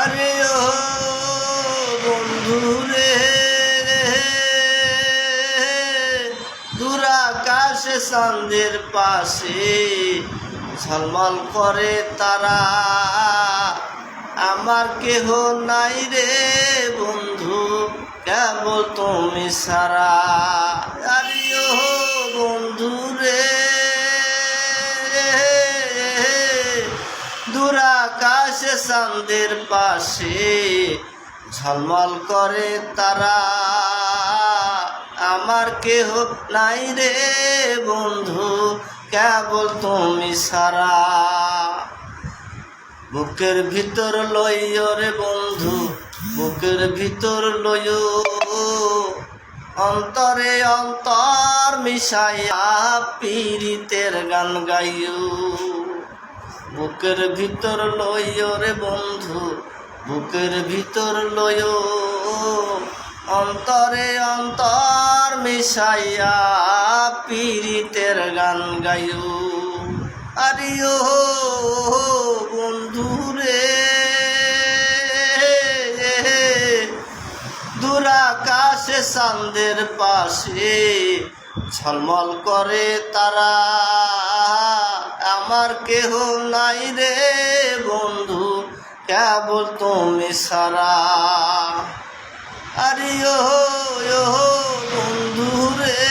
আরে ও বন্ধু রে, দূর আকাশে চাঁদের পাশে ঝলমল করে তারা, আমার কেহ নাই রে বন্ধু কেবল তুমি সারা। আরে ও বন্ধু রে, দূর আকাশে চাঁদের পাশে ঝলমল করে তারা, আমার কেহ নাই রে বন্ধু কেবল তুমি সারা। বুকের ভিতর লইও রে বন্ধু, বুকের ভিতর লইও, অন্তরে অন্তর মিশাইয়া পীড়িতের গান গাইও। বুকের ভিতর লইও রে বন্ধু, বুকের ভিতর লইও, অন্তরে অন্তর মিশাইয়া পীড়িতের গান গাইও। আরে ও বন্ধু রে, দূর আকাশে চাঁদের পাশে ঝলমল করে তারা, আমার কেহ নাই রে বন্ধু কেবল তুমি সারা। আরে ও বন্ধু রে,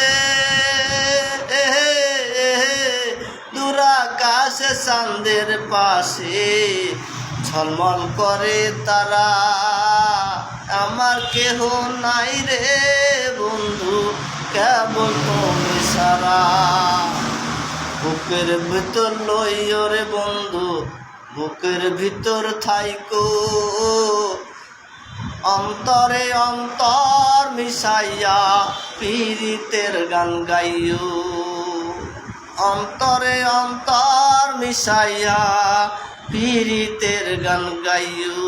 দূর আকাশে চাঁদের পাশে ঝলমল করে তারা, আমার কেহ নাই রে বন্ধু কেবল তুমি সারা। বুকের ভিতর লইও রে বন্ধু, বুকের ভিতর থাইকো, অন্তরে অন্তর মিশাইয়া পীড়িতের গান গাইও। অন্তরে অন্তর মিশাইয়া পীড়িতের গান গাইও।